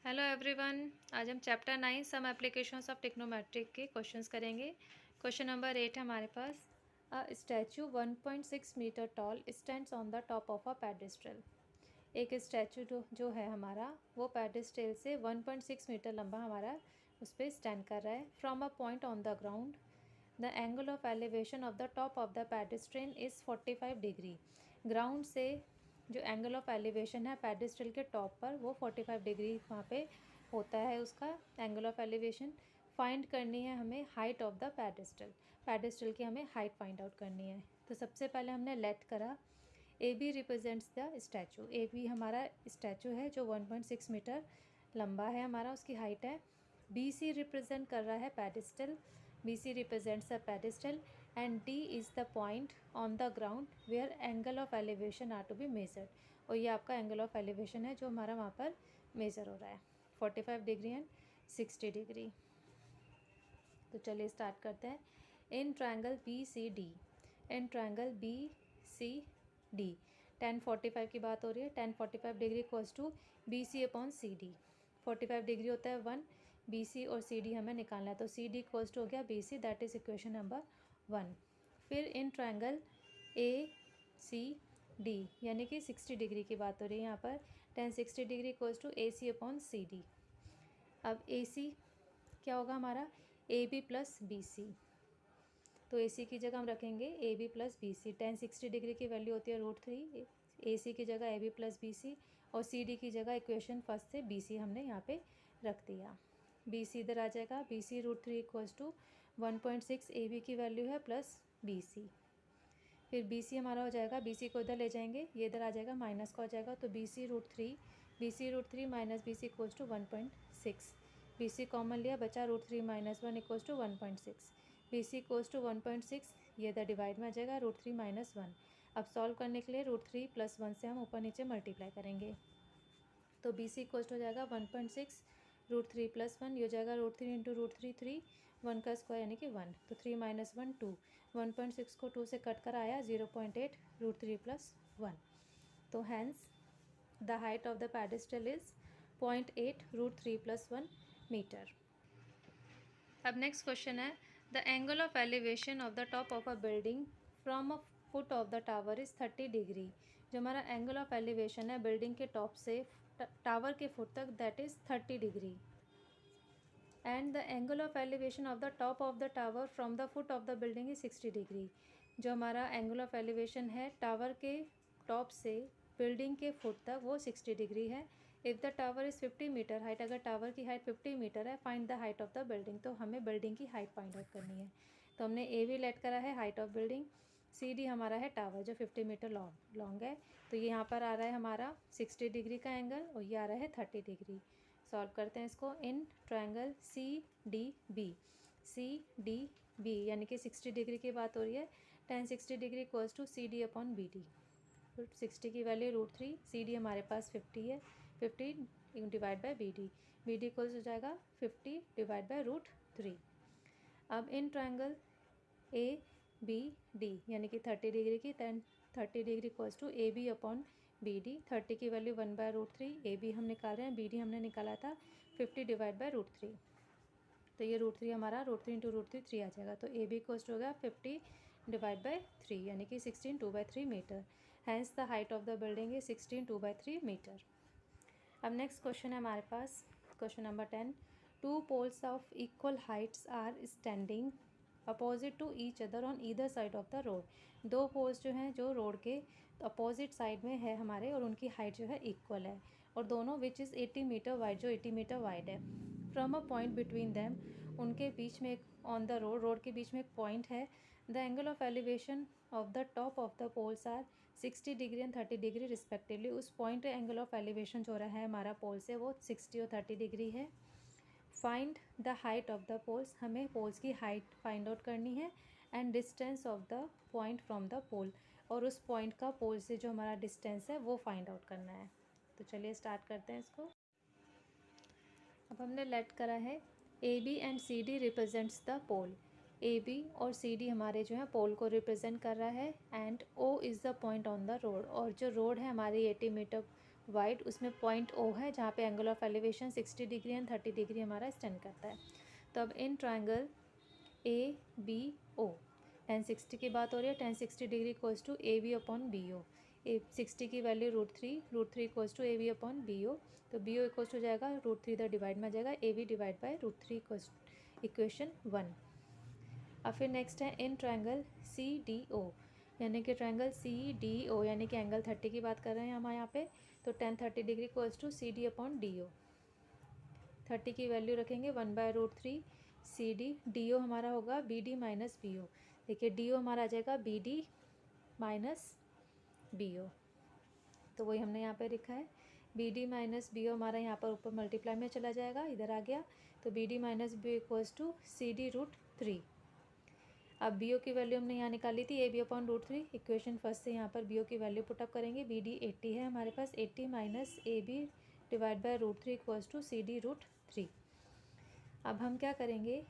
Hello everyone. आज हम chapter 9 some applications of trigonometric के क्वेश्चंस करेंगे। क्वेश्चन नंबर 8 है हमारे पास। A statue 1.6 metre tall stands on the top of a pedestal. एक स्टैचू जो है हमारा वो पेडेस्ट्रल से 1.6 मीटर लंबा हमारा उस पर स्टैंड कर रहा है। From a point on the ground the angle of elevation of the top of the pedestal is 45 degree. Ground से जो एंगल ऑफ एलिवेशन है पेडेस्ट्रल के टॉप पर वो 45 डिग्री वहाँ पे होता है उसका एंगल ऑफ एलिवेशन। फाइंड करनी है हमें height of the pedestal. Pedestal की हमें हाइट फाइंड आउट करनी है। तो सबसे पहले हमने लेट करा A B represents the statue. A B हमारा स्टैचू है जो 1.6 मीटर लंबा है, हमारा उसकी हाइट है। बी सी रिप्रेजेंट कर रहा है pedestal. B C represents the pedestal and D is the point on the ground where angle of elevation are to be measured। और ये आपका एंगल ऑफ एलिवेशन है जो हमारा वहाँ पर मेज़र हो रहा है 45 डिग्री एंड 60 डिग्री। तो चलिए स्टार्ट करते हैं। In triangle B C D, in triangle B C D 1045 की बात हो रही है। 1045 degree equals to B C upon C D. 45 degree होता है 1, बी सी और सी डी हमें निकालना है। तो सी डी इक्वल्स टू हो गया B C, that is equation number 1। फिर इन ट्रायंगल ए सी डी यानी कि 60 डिग्री की बात हो रही है यहाँ पर। 1060 degree equals to A C upon C D. अब ए सी क्या होगा हमारा A B plus B C. तो ए सी की जगह हम रखेंगे A B plus B C. 1060 degree की वैल्यू होती है √3। ए सी की जगह A B plus B C और सी डी की जगह इक्वेशन फर्स्ट से बी सी हमने यहाँ पे रख दिया। बी सी इधर आ जाएगा, B C √3 equals to 1.6 A B की वैल्यू है प्लस बी सी। फिर बी सी हमारा हो जाएगा, बी सी को इधर ले जाएंगे, ये इधर आ जाएगा, माइनस का हो जाएगा। तो B C √3 minus B C equals to 1.6। B C common लिया, बचा √3 minus 1 equals to 1.6। B C equals to 1.6, ये इधर डिवाइड में आ जाएगा √3 माइनस 1। अब सॉल्व करने के लिए √3 + 1 से हम ऊपर नीचे मल्टीप्लाई करेंगे। तो बी सी इक्वल्स हो जाएगा 1.6 √3 + 1, ये हो जाएगा √3 इंटू √3 3, 1 का स्क्वायर यानी कि 1। तो 3 माइनस 1 2, 1.6 को 2 से कट कर आया 0.8 √3 + 1। तो hence the height of the pedestal is 0.8 √3 + 1 metre. अब नेक्स्ट क्वेश्चन है the angle of elevation of the top of a building from a foot of the tower is 30 degree. जो हमारा एंगल ऑफ एलिवेशन है building के top से tower के foot तक, that is 30 degree. And the angle of elevation of the top of the tower from the foot of the building is 60 degree. जो हमारा angle of elevation है tower के top से building के foot तक वो 60 डिग्री है। If the tower is 50 metre height, अगर टावर की हाइट 50 मीटर है, find the height of the building. तो हमें बिल्डिंग की हाइट फाइंड आउट करनी है। तो हमने ए भी लेट करा है height of building, C D हमारा है टावर जो 50 मीटर लॉन्ग है। तो ये यहाँ पर आ रहा है हमारा 60 डिग्री का एंगल और ये आ रहा है 30 डिग्री। सॉल्व करते हैं इसको। In triangle C D B यानी कि 60 डिग्री की बात हो रही है। 1060 degree equals to C D upon B D. 60 की वैल्यू √3, सी डी हमारे पास 50 है, 50 divide by B D equals हो जाएगा 50 डिवाइड बाई √3। अब in triangle A B D यानी कि 30 डिग्री की 30 degree equals to A B upon B D. 30 की वैल्यू 1/√3, ए बी हम निकाल रहे हैं, बी डी हमने निकाला था 50 डिवाइड बाई √3। तो ये √3 हमारा √3 इंटू √3 3 आ जाएगा। तो ए बी इक्वल्स टू हो गया 50 डिवाइड बाई 3 यानी कि 16 2/3 metre. Hence the height of the building is 16 2/3 metre. अब नेक्स्ट क्वेश्चन है हमारे पास, question number 10। Two poles of equal heights are standing opposite to each other on either side of the road. दो poles जो हैं जो road के opposite side में है हमारे और उनकी हाइट जो है इक्वल है और दोनों विच इज़ 80 मीटर वाइड, जो 80 मीटर वाइड है। From a point between them, उनके बीच में एक ऑन द रोड के बीच में एक पॉइंट है। The angle of elevation of the top of the poles are 60 degree and 30 degree respectively. उस पॉइंट एंगल ऑफ एलिवेशन जो रहा है हमारा पोल से वो 60 और 30 डिग्री है। Find the height of the poles, हमें पोल्स की हाइट फाइंड आउट करनी है। And distance of the point from the pole, और उस पॉइंट का पोल से जो हमारा डिस्टेंस है वो फाइंड आउट करना है। तो चलिए स्टार्ट करते हैं इसको। अब हमने लेट करा है A B and C D represents the pole. A B और सी डी हमारे जो है पोल को रिप्रेजेंट कर रहा है। And O is the point on the road, और जो रोड है हमारी 80 मीटर वाइड, उसमें पॉइंट ओ है जहाँ पे angle of elevation 60 degree and 30 degree हमारा स्टैंड करता है। तो अब in triangle A B O, tan 60 की बात हो रही है, tan 60 degree equals to A B upon B O. A 60 की value root three equals to A B upon B O. तो बी ओ इक्वल्स हो जाएगा रूट थ्री, इधर डिवाइड में आ जाएगा, A B divide by root three equals equation 1। अब फिर नेक्स्ट है in triangle C D O, यानी कि ट्राइंगल सी डी ओ, यानी कि एंगल 30 की बात कर रहे हैं हम यहाँ पे। तो tan 30 degree equals to C D upon D O. 30 की वैल्यू रखेंगे 1/√3 सी डी, डी ओ हमारा होगा B D minus B O. देखिए डी ओ हमारा आ जाएगा B D minus B O, तो वही हमने यहाँ पे लिखा है। B D minus B O हमारा यहाँ पर ऊपर मल्टीप्लाई में चला जाएगा, इधर आ गया। तो B D minus B O equals to C D √3। अब बी ओ की वैल्यू हमने यहाँ निकाली थी A B upon √3, equation first से यहाँ पर बी ओ की वैल्यू पुटअप करेंगे। बी डी 80 है हमारे पास, 80 minus A B divide by √3 equals to C D √3। अब हम क्या करेंगे,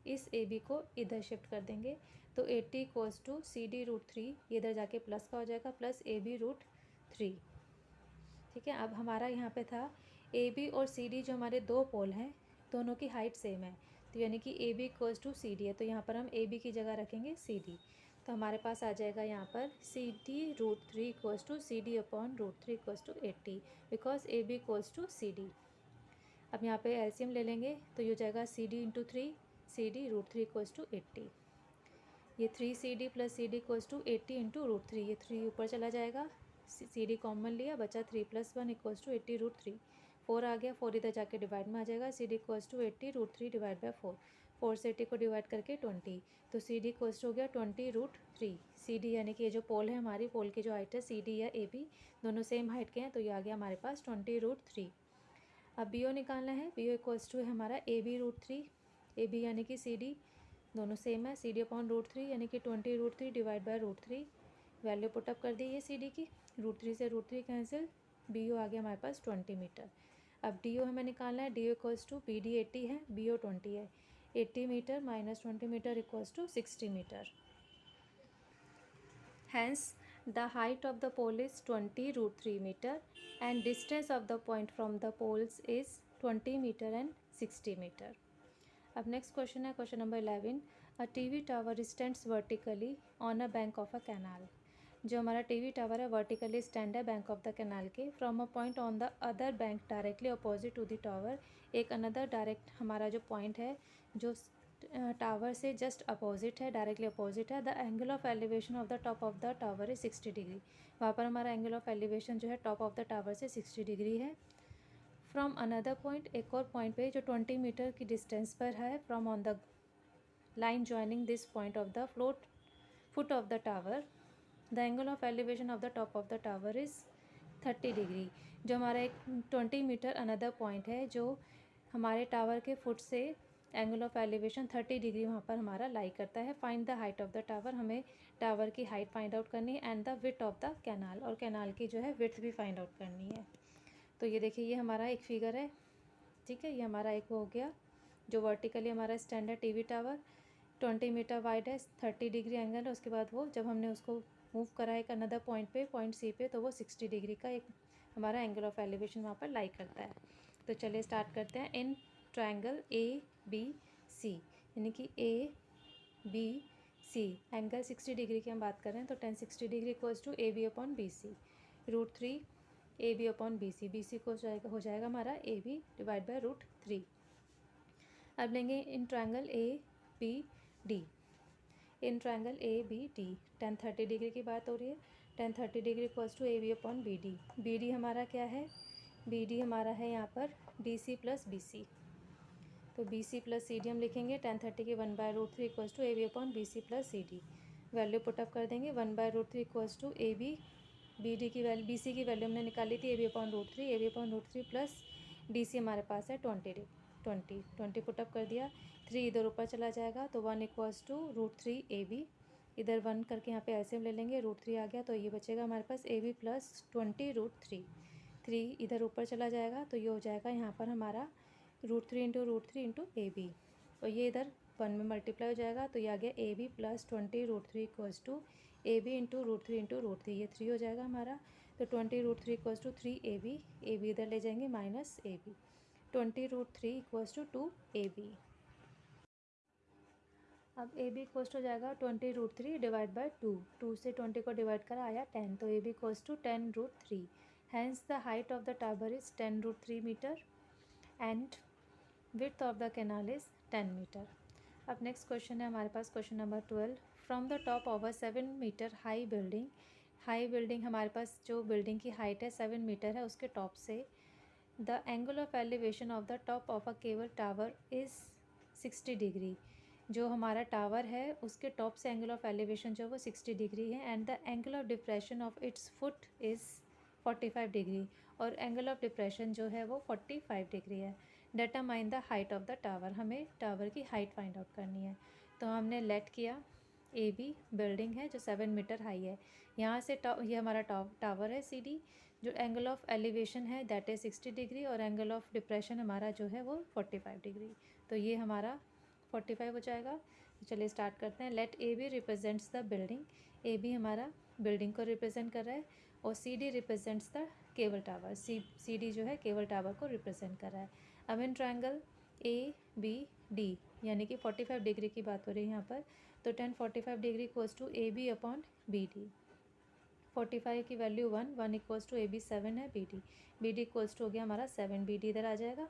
इस ए बी को इधर शिफ्ट कर देंगे। तो 80 इक्वल्स टू सी डी √3, ये इधर जाके प्लस का हो जाएगा, प्लस ए बी √3। ठीक है, अब हमारा यहाँ पे था ए बी और सी डी, जो हमारे दो पोल हैं, दोनों की हाइट सेम है। तो यानी कि A B equals to C D है, तो यहाँ पर हम ए बी की जगह रखेंगे सी डी। तो हमारे पास आ जाएगा यहाँ पर C D √3 equals to C D upon √3 equals to 80, because A B equals to C D. अब यहाँ पे एलसीएम ले लेंगे, तो ये हो जाएगा C D into 3, C D √3 equals to 80। ये 3 C D plus C D equals to 80 into √3, ये 3 ऊपर चला जाएगा, सी डी कॉमन लिया, बचा 3 + 1 इक्वल्स टू 80 √3। 4 आ गया, 4 इधर जाके डिवाइड में आ जाएगा, C D equals to 80 √3 divide by 4। 4 से 80 को डिवाइड करके 20, तो सी डी इक्वल्स टू हो गया 20 √3। सी डी यानी कि ये जो पोल है हमारी, पोल की जो हाइट है सी डी या ए बी, दोनों सेम हाइट के हैं, तो ये आ गया हमारे पास 20 √3। अब बी ओ निकालना है, बी ओ इक्वल्स टू है हमारा ए बी √3, ए बी यानी कि सी डी, दोनों सेम है, सी डी अपॉन √3 यानी कि 20 √3 डिवाइड बाई √3। वैल्यू पुटअप कर दी है सी डी की, √3 से √3 कैंसिल, बी ओ आ गया हमारे पास 20 मीटर। अब डी ओ हमें निकालना है, D O equals to B D 80 है, बी ओ 20 है, 80 meter minus 20 meter equals to 60 meter. Hence, the height of the pole is 20 √3 meter and distance of the point from the poles is 20 meter and 60 meter. अब next question है question number 11। A TV tower stands vertically on a bank of a canal. जो हमारा TV tower है vertically stand है bank of the canal के, from a point on the other bank directly opposite to the tower. एक another direct हमारा जो point है जो टावर से जस्ट अपोजिट है, डायरेक्टली अपोजिट है। The angle of elevation of the top of the tower is 60 degree. वहाँ पर हमारा एंगल ऑफ एलिवेशन जो है टॉप ऑफ द टावर से 60 डिग्री है। फ्रॉम अनदर पॉइंट, एक और पॉइंट पे जो 20 मीटर की डिस्टेंस पर है, from on the line joining this point of the foot of the tower, the angle of elevation of the top of the tower is 30 degree. जो हमारा एक 20 मीटर अनदर पॉइंट है, जो हमारे टावर के फुट से एंगल ऑफ एलिवेशन 30 डिग्री वहाँ पर हमारा लाई करता है। Find the height of the tower, हमें टावर की हाइट फाइंड आउट करनी है, and the width of the canal, और कैनाल की जो है विड्थ भी फाइंड आउट करनी है। तो ये देखिए ये हमारा एक फिगर है, ठीक है, ये हमारा एक हो गया जो वर्टिकली हमारा स्टैंड है टीवी टावर, 20 मीटर वाइड है, 30 डिग्री एंगल है। उसके बाद वो जब हमने उसको मूव करा एक अनदर पॉइंट पे, पॉइंट सी पे, तो वो 60 डिग्री का एक हमारा एंगल ऑफ एलिवेशन वहाँ पर लाई करता है। तो चलिए स्टार्ट करते हैं। इन ट्राइंगल ए बी सी, यानी कि A B C angle 60 degree की हम बात कर रहे हैं, तो 10 60 degree equals to A B upon B C, √3 A B upon B C, B C को हो जाएगा हमारा ए बी डिवाइड बाई √3। अब लेंगे in triangle A B D, in triangle A B D 10 30 degree की बात हो रही है, 10 30 degree equals to A B upon B D. B D हमारा क्या है, बी डी हमारा है यहाँ पर D C plus B C, तो B C plus C D हम लिखेंगे 10 30 की 1/√3 equals to A B upon B C plus C D. Value put up कर देंगे, 1/√3 equals to A B, B D की वैल्यू, बी सी की value हमने निकाली थी A B upon √3, A B upon √3 plus D C हमारे पास है 20 पुटअप कर दिया, 3 इधर ऊपर चला जाएगा, तो 1 इक्वल्स टू √3 ए बी, इधर 1 करके यहाँ पे एलसीएम ले लेंगे, √3 आ गया, तो ये बचेगा हमारे पास ए बी प्लस 20 √3, 3 इधर ऊपर चला जाएगा, तो ये हो जाएगा यहाँ पर हमारा √3 इंटू ए बी, और ये इधर 1 में मल्टीप्लाई हो जाएगा, तो ये आ गया A B plus 20 √3 equals to A B into √3 ये 3 हो जाएगा हमारा, तो 20√3 इक्वल्स टू 3AB, AB इधर ले जाएंगे minus AB, 20√3 equals to 2AB। अब ए बी कोस्ट हो जाएगा 20√3 डिवाइड बाई 2 से 20 को डिवाइड करा आया 10, तो A B cost to 10√3। Hence the height of the tower is 10√3 metre and width of the canal is 10 metre. अब नेक्स्ट क्वेश्चन है हमारे पास question number 12। From the top of a 7 metre high building हमारे पास जो building की height है 7 metre है, उसके टॉप से the angle of elevation of the top of a cable tower is 60 degree. जो हमारा टावर है उसके टॉप से एंगल ऑफ एलिवेशन जो है वो 60 डिग्री है and the angle of depression of its foot is 45 degree, और एंगल ऑफ डिप्रेशन जो है वो 45 डिग्री है। Determine the height of the tower, हमें टावर की हाइट फाइंड आउट करनी है। तो हमने लेट किया ए बी बिल्डिंग है जो 7 मीटर हाई है, यहाँ से ये हमारा टावर है सी डी, जो एंगल ऑफ एलिवेशन है दैट इज़ 60 डिग्री और एंगल ऑफ डिप्रेशन हमारा जो है वो 45 डिग्री। तो ये हमारा 45 हो जाएगा। तो चलिए स्टार्ट करते हैं। Let A B represents the building, A B हमारा बिल्डिंग को रिप्रेजेंट कर रहा है और C D represents the cable tower, C D जो है केबल टावर को रिप्रेजेंट कर रहा है। अब in triangle A B D यानी कि 45 डिग्री की बात हो रही है यहाँ पर, तो 1045 degree equals to A B upon B D. 45 की वैल्यू 1 इक्वल्स टू ए बी 7 है, बी डी इक्वल्स टू हो गया हमारा 7, बी डी इधर आ जाएगा।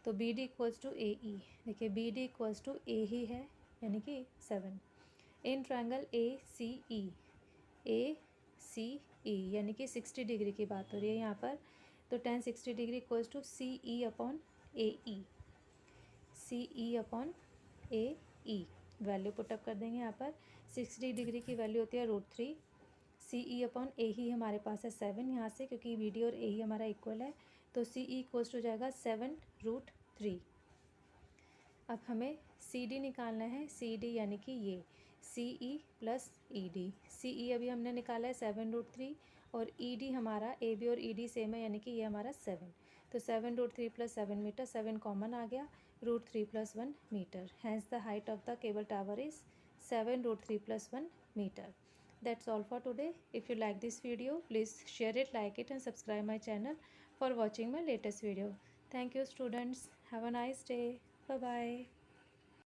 तो बी डी इक्वल्स टू ए ई, देखिए बी डी इक्वल्स टू ए ही है यानी कि 7। इन ट्रायंगल ए सी ई यानी कि 60 डिग्री की बात हो रही है यहाँ पर, तो 1060 degree equals to C E upon A E, C E upon A E. Value put up कर देंगे यहाँ पर। 60 डिग्री की वैल्यू होती है √3, सी ई अपॉन ए ही हमारे पास है 7 यहाँ से, क्योंकि बी डी और ए ही हमारा इक्वल है, तो सी ई इक्वल्स हो जाएगा 7√3। अब हमें सी डी निकालना है, सी डी यानी कि ये सी ई प्लस ई डी, सी ई अभी हमने निकाला है 7√3 और ई डी हमारा ए बी और ई डी सेम है यानी कि ये हमारा 7, तो 7√3 प्लस 7 मीटर, 7 कॉमन आ गया, √3 plus 1 meter. Hence the height of the cable tower is 7√3 plus 1 meter. That's all for today. If you like this video, please share it, like it and subscribe my channel for watching my latest video. Thank you students. Have a nice day. Bye bye.